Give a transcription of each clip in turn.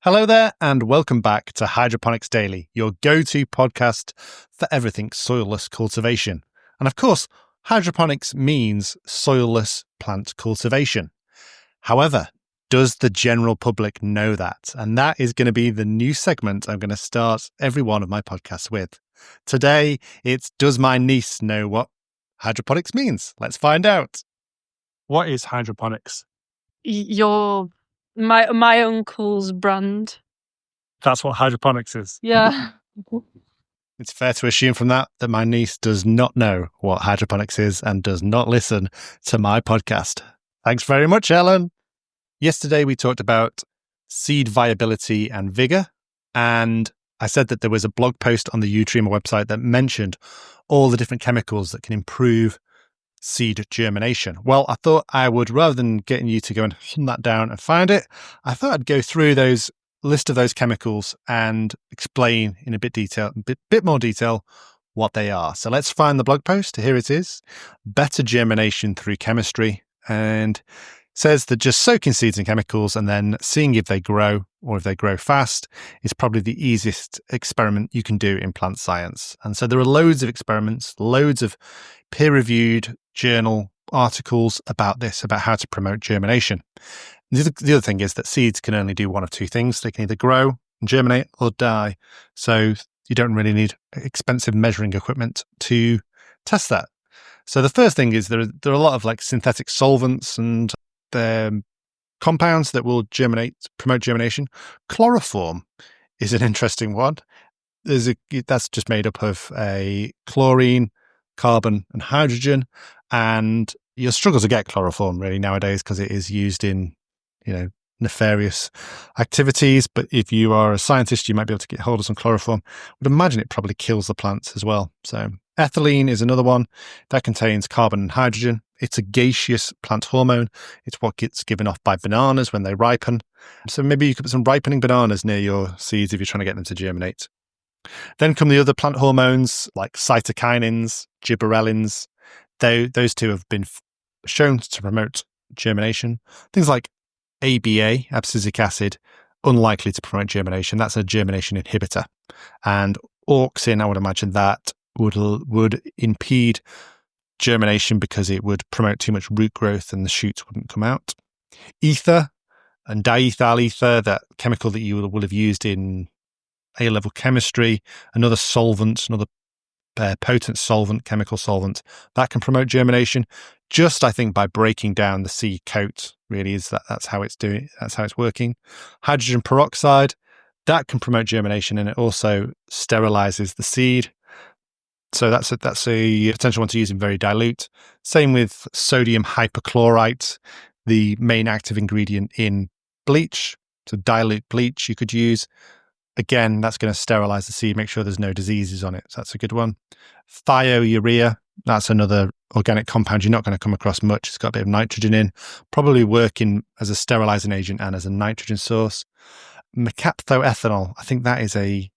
Hello there, and welcome back to Hydroponics Daily, your go-to podcast for everything soilless cultivation. And of course, hydroponics means soilless plant cultivation. However, does the general public know that? And that is going to be the new segment I'm going to start every one of my podcasts with. Today, it's Does My Niece Know What Hydroponics Means? Let's find out. What is hydroponics? My uncle's brand. That's what hydroponics is. Yeah. It's fair to assume from that my niece does not know what hydroponics is and does not listen to my podcast. Thanks very much, Ellen. Yesterday, we talked about seed viability and vigor. And I said that there was a blog post on the Udreamer website that mentioned all the different chemicals that can improve seed germination. Well, I thought I would, rather than getting you to go and hunt that down and find it, I thought I'd go through those list of those chemicals and explain in a bit more detail what they are. So let's find the blog post. Here it is. Better germination through chemistry, and says that just soaking seeds in chemicals and then seeing if they grow or if they grow fast is probably the easiest experiment you can do in plant science. And so there are loads of experiments, loads of peer-reviewed journal articles about this, about how to promote germination. The other thing is that seeds can only do one of two things. They can either grow and germinate or die. So you don't really need expensive measuring equipment to test that. So the first thing is there are a lot of like synthetic solvents and compounds that will promote germination. Chloroform is an interesting one. That's just made up of a chlorine, carbon, and hydrogen. And you'll struggle to get chloroform really nowadays because it is used in, nefarious activities. But if you are a scientist, you might be able to get hold of some chloroform. I would imagine it probably kills the plants as well. So ethylene is another one that contains carbon and hydrogen. It's a gaseous plant hormone. It's what gets given off by bananas when they ripen. So maybe you could put some ripening bananas near your seeds if you're trying to get them to germinate. Then come the other plant hormones like cytokinins, gibberellins. Those two have been shown to promote germination. Things like ABA, abscisic acid, unlikely to promote germination. That's a germination inhibitor. And auxin, I would imagine that would impede germination because it would promote too much root growth and the shoots wouldn't come out. Ether and diethyl ether, that chemical that you will have used in A-level chemistry, another solvent, another potent solvent, chemical solvent, that can promote germination just, I think, by breaking down the seed coat. Really, that's how it's doing. That's how it's working. Hydrogen peroxide, that can promote germination, and it also sterilizes the seed. So that's a potential one to use in very dilute. Same with sodium hypochlorite, the main active ingredient in bleach. So dilute bleach you could use. Again, that's going to sterilize the seed, make sure there's no diseases on it. So that's a good one. Thiourea, that's another organic compound you're not going to come across much. It's got a bit of nitrogen in, probably working as a sterilizing agent and as a nitrogen source. Mercaptoethanol, I think that's a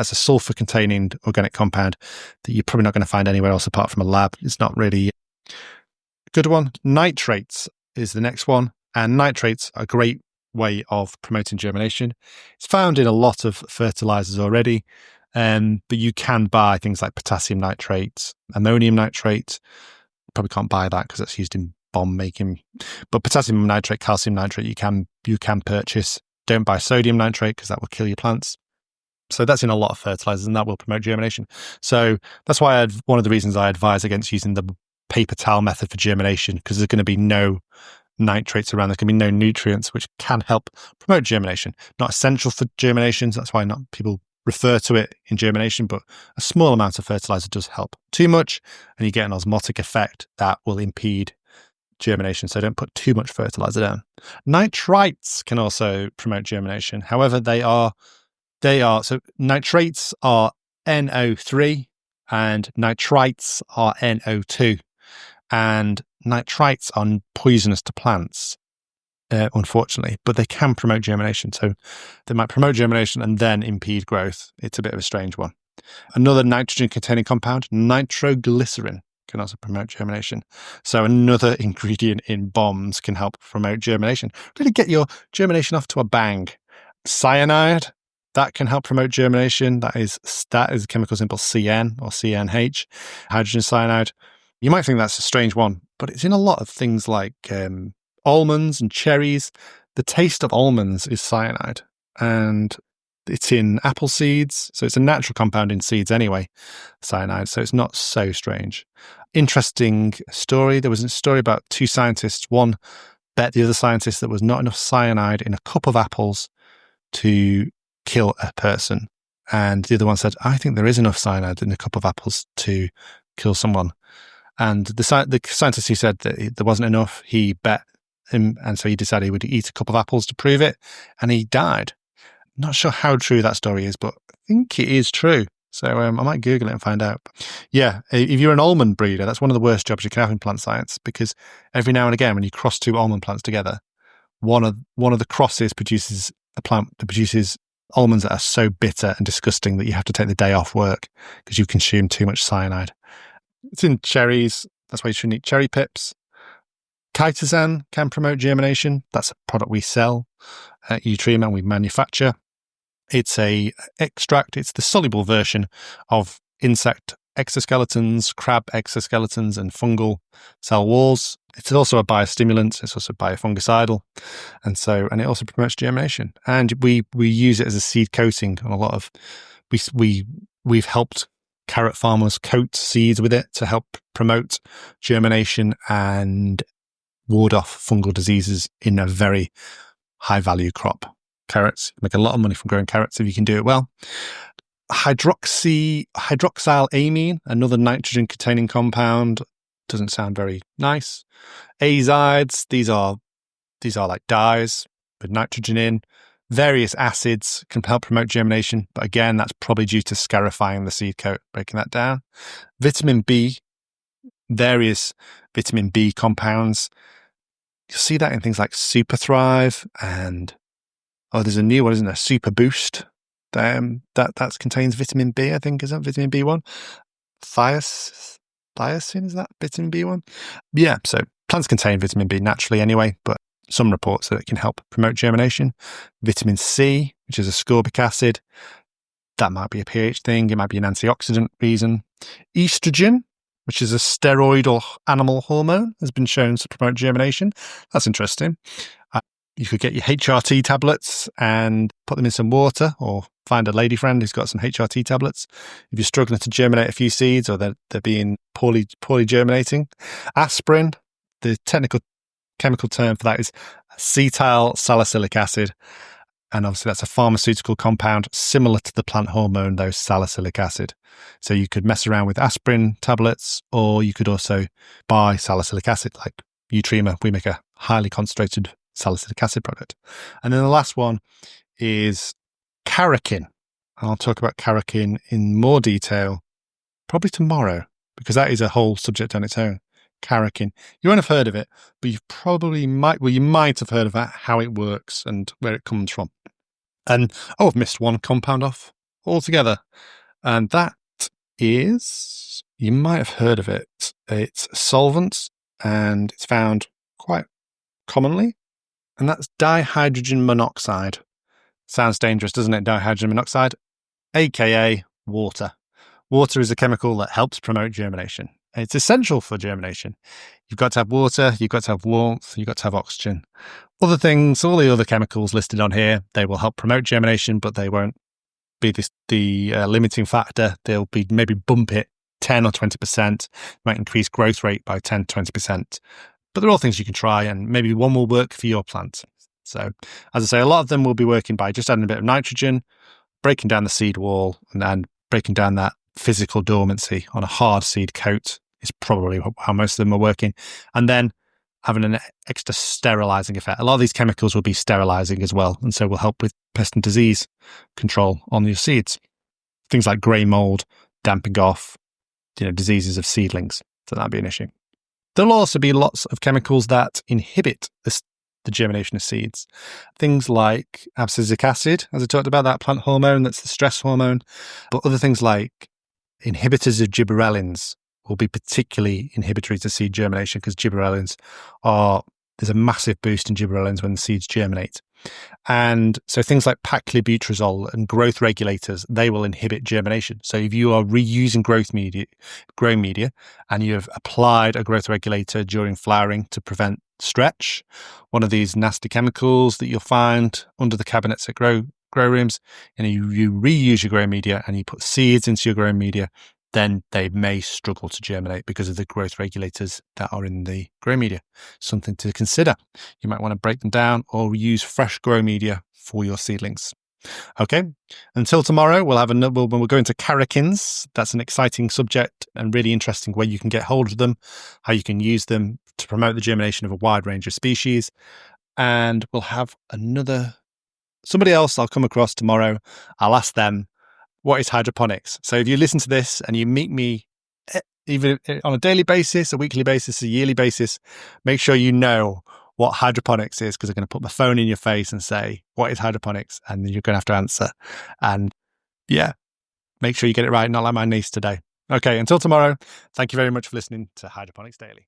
sulfur-containing organic compound that you're probably not going to find anywhere else apart from a lab. It's not really a good one. Nitrates is the next one, and nitrates are a great way of promoting germination. It's found in a lot of fertilizers already, but you can buy things like potassium nitrate, ammonium nitrate. You probably can't buy that because that's used in bomb making. But potassium nitrate, calcium nitrate, you can purchase. Don't buy sodium nitrate because that will kill your plants. So that's in a lot of fertilizers, and that will promote germination. So that's why one of the reasons I advise against using the paper towel method for germination, because there's going to be no nitrates around. There can be no nutrients, which can help promote germination. Not essential for germination. That's why not people refer to it in germination, but a small amount of fertilizer does help. Too much, and you get an osmotic effect that will impede germination. So don't put too much fertilizer down. Nitrites can also promote germination. However, so nitrates are NO3 and nitrites are NO2. And nitrites are poisonous to plants, unfortunately, but they can promote germination. So they might promote germination and then impede growth. It's a bit of a strange one. Another nitrogen-containing compound, nitroglycerin, can also promote germination. So another ingredient in bombs can help promote germination. Really get your germination off to a bang. Cyanide, that can help promote germination. That is a chemical symbol CN or CNH, hydrogen cyanide. You might think that's a strange one, but it's in a lot of things like almonds and cherries. The taste of almonds is cyanide, and it's in apple seeds. So it's a natural compound in seeds anyway, cyanide. So it's not so strange. Interesting story. There was a story about two scientists. One bet the other scientist that there was not enough cyanide in a cup of apples to kill a person. And the other one said, I think there is enough cyanide in a cup of apples to kill someone. And the scientist who said that there wasn't enough, he bet him, and so he decided he would eat a cup of apples to prove it, and he died. Not sure how true that story is, but I think it is true. So I might Google it and find out. Yeah, if you're an almond breeder, that's one of the worst jobs you can have in plant science, because every now and again, when you cross two almond plants together, one of the crosses produces a plant that produces almonds that are so bitter and disgusting that you have to take the day off work because you consume too much cyanide. It's in cherries. That's why you shouldn't eat cherry pips. Chitosan can promote germination. That's a product we sell at Utrema and we manufacture. It's a extract. It's the soluble version of insect exoskeletons, crab exoskeletons, and fungal cell walls. It's also a biostimulant. It's also biofungicidal, and it also promotes germination. And we use it as a seed coating on a lot of. We've helped carrot farmers coat seeds with it to help promote germination and ward off fungal diseases in a very high value crop. Carrots, make a lot of money from growing carrots if you can do it well. Hydroxylamine, another nitrogen containing compound, doesn't sound very nice. Azides, these are like dyes with nitrogen in. Various acids can help promote germination, but again, that's probably due to scarifying the seed coat, breaking that down. Vitamin B, various vitamin B compounds. You'll see that in things like Super Thrive and there's a new one, isn't there? Super Boost. That contains vitamin B, I think, is that vitamin B1? Thiacin, is that vitamin B1? Yeah, so plants contain vitamin B naturally anyway, but some reports that it can help promote germination. Vitamin C, which is ascorbic acid, that might be a pH thing. It might be an antioxidant reason. Estrogen, which is a steroid or animal hormone, has been shown to promote germination. That's interesting. You could get your HRT tablets and put them in some water, or find a lady friend who's got some HRT tablets. If you're struggling to germinate a few seeds, or they're being poorly germinating. Aspirin, the technical chemical term for that is acetyl salicylic acid. And obviously that's a pharmaceutical compound similar to the plant hormone, though salicylic acid. So you could mess around with aspirin tablets, or you could also buy salicylic acid. Like Utrema, we make a highly concentrated salicylic acid product. And then the last one is carrageen. I'll talk about carrageen in more detail probably tomorrow, because that is a whole subject on its own. Carrageen. You won't have heard of it, but you might have heard of that, how it works and where it comes from. And I've missed one compound off altogether. And that is, you might have heard of it. It's solvents, and it's found quite commonly. And that's dihydrogen monoxide. Sounds dangerous, doesn't it? Dihydrogen monoxide, aka water. Water is a chemical that helps promote germination. It's essential for germination. You've got to have water, you've got to have warmth, you've got to have oxygen. Other things, all the other chemicals listed on here, they will help promote germination, but they won't be the limiting factor. They'll be maybe bump it 10 or 20%, might increase growth rate by 10 to 20%. But they're all things you can try, and maybe one will work for your plant. So, as I say, a lot of them will be working by just adding a bit of nitrogen, breaking down the seed wall, and then breaking down that physical dormancy on a hard seed coat is probably how most of them are working. And then having an extra sterilizing effect. A lot of these chemicals will be sterilizing as well, and so will help with pest and disease control on your seeds. Things like grey mold, damping off, diseases of seedlings. So that'd be an issue. There'll also be lots of chemicals that inhibit the germination of seeds. Things like abscisic acid, as I talked about, that plant hormone, that's the stress hormone. But other things like inhibitors of gibberellins will be particularly inhibitory to seed germination, because gibberellins there's a massive boost in gibberellins when the seeds germinate. And so things like paclibutrazole and growth regulators, they will inhibit germination. So if you are reusing growing media, and you have applied a growth regulator during flowering to prevent stretch, one of these nasty chemicals that you'll find under the cabinets at grow rooms, and you reuse your growing media and you put seeds into your growing media, then they may struggle to germinate because of the growth regulators that are in the grow media. Something to consider. You might want to break them down or use fresh grow media for your seedlings. Okay, until tomorrow, we'll have another. When we'll go into carrikins, that's an exciting subject and really interesting where you can get hold of them, how you can use them to promote the germination of a wide range of species. And we'll have somebody else I'll come across tomorrow. I'll ask them, what is hydroponics? So if you listen to this and you meet me even on a daily basis, a weekly basis, a yearly basis, make sure you know what hydroponics is, because I'm going to put my phone in your face and say, what is hydroponics? And you're going to have to answer. And yeah, make sure you get it right, not like my niece today. Okay, until tomorrow, thank you very much for listening to Hydroponics Daily.